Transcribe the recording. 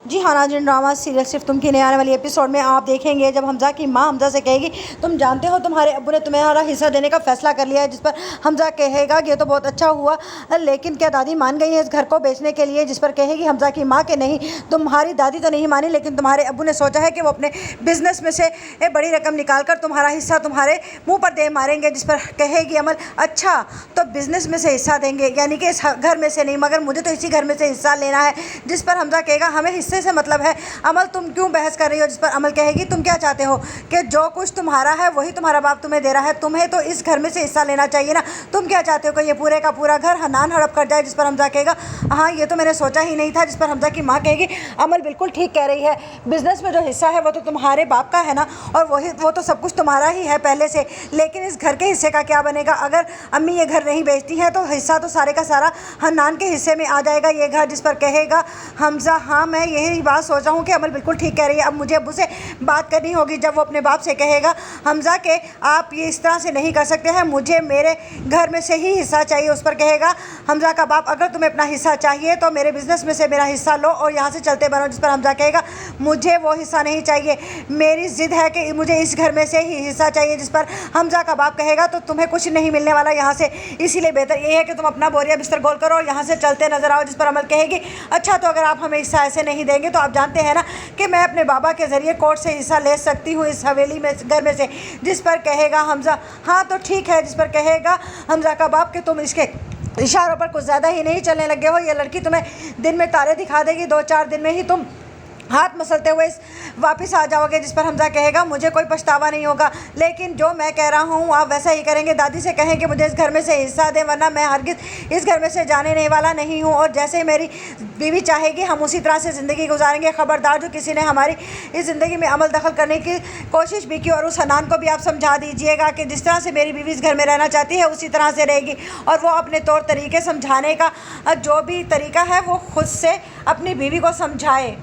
جی ہاں ناظرین، drama serial صرف تم کی نئے آنے والی ایپیسوڈ میں آپ دیکھیں گے جب حمزہ کی ماں حمزہ سے کہے گی تم جانتے ہو تمہارے ابو نے تمہارا حصہ دینے کا فیصلہ کر لیا ہے، جس پر حمزہ کہے گا یہ تو بہت اچھا ہوا، لیکن کیا دادی مان گئی ہے اس گھر کو بیچنے کے لیے؟ جس پر کہے گی حمزہ کی ماں کہ نہیں، تمہاری دادی تو نہیں مانی، لیکن تمہارے ابو نے سوچا ہے کہ وہ اپنے بزنس میں سے بڑی رقم نکال کر تمہارا حصہ تمہارے منہ پر دے ماریں گے۔ جس پر کہے گی امل اچھا تو بزنس میں سے حصہ دیں گے، یعنی کہ اس گھر میں سے نہیں، مگر مجھے تو اسی گھر میں سے حصہ لینا ہے۔ جس پر حمزہ کہے گا ہمیں حصے سے مطلب ہے، امل تم کیوں بحث کر رہی ہو؟ جس پر امل کہے گی تم کیا چاہتے ہو کہ جو کچھ تمہارا ہے وہی تمہارا باپ تمہیں دے رہا ہے، تمہیں تو اس گھر میں سے حصہ لینا چاہیے نا، تم کیا چاہتے ہو کہ یہ پورے کا پورا گھر حنان ہڑپ کر جائے؟ جس پر حمزہ کہے گا ہاں یہ تو میں نے سوچا ہی نہیں تھا۔ جس پر حمزہ کی ماں کہے گی امل بالکل ٹھیک کہہ رہی ہے، بزنس میں جو حصہ ہے وہ تو تمہارے باپ کا ہے نا، اور وہ تو سب کچھ تمہارا ہی ہے پہلے سے، لیکن اس گھر کے حصے کا کیا بنے گا؟ اگر امی یہ گھر نہیں بیچتی ہیں تو حصہ تو سارے کا سارا حنان کے حصے میں آ جائے گا یہ گھر۔ جس پر کہے گا حمزہ ہاں میں یہی بات سوچ رہا ہوں کہ امل بالکل ٹھیک کہہ رہی ہے، اب مجھے ابو سے بات کرنی ہوگی۔ جب وہ اپنے باپ سے کہے گا حمزہ کہ آپ یہ اس طرح سے نہیں کر سکتے ہیں، مجھے میرے گھر میں سے ہی حصہ چاہیے۔ اس پر کہے گا حمزہ کا باپ اگر تمہیں اپنا حصہ چاہیے تو میرے بزنس میں سے میرا حصہ لو اور یہاں سے چلتے بنو۔ جس پر حمزہ کہے گا مجھے وہ حصہ نہیں چاہیے، میری ضد ہے کہ مجھے اس گھر میں سے ہی حصہ چاہیے۔ جس پر حمزہ کا باپ کہے گا تو تمہیں کچھ نہیں ملنے والا یہاں سے، اسی لیے بہتر یہ ہے کہ تم اپنا بوریا بستر گول کرو اور یہاں سے چلتے نظر آؤ۔ جس پر امل کہے گی اچھا تو اگر آپ ہمیں حصہ ایسے نہیں دیں گے تو آپ جانتے ہیں نا کہ میں اپنے بابا کے ذریعے کورٹ سے حصہ لے سکتی ہوں اس حویلی میں گھر میں سے۔ جس پر کہے گا حمزہ ہاں تو ٹھیک ہے۔ جس پر کہے گا حمزہ کا باپ کہ تم اس کے اشاروں پر کچھ زیادہ ہی نہیں چلنے لگے ہو، یہ لڑکی تمہیں دن میں تارے دکھا دے گی، 2-4 دن میں ہی تم ہاتھ مسلتے ہوئے واپس آ جاؤ گے۔ جس پر حمزہ کہے گا مجھے کوئی پچھتاوا نہیں ہوگا، لیکن جو میں کہہ رہا ہوں آپ ویسا ہی کریں گے، دادی سے کہیں کہ مجھے اس گھر میں سے حصہ دیں ورنہ میں ہرگز اس گھر میں سے جانے والا نہیں ہوں، اور جیسے میری بیوی چاہے گی ہم اسی طرح سے زندگی گزاریں گے۔ خبردار جو کسی نے ہماری اس زندگی میں عمل دخل کرنے کی کوشش بھی کی، اور اس حنان کو بھی آپ سمجھا دیجئے گا کہ جس طرح سے میری بیوی اس گھر میں رہنا چاہتی ہے اسی طرح سے رہے گی، اور وہ اپنے طور طریقے سمجھانے کا جو بھی طریقہ ہے وہ خود سے اپنی بیوی کو سمجھائے۔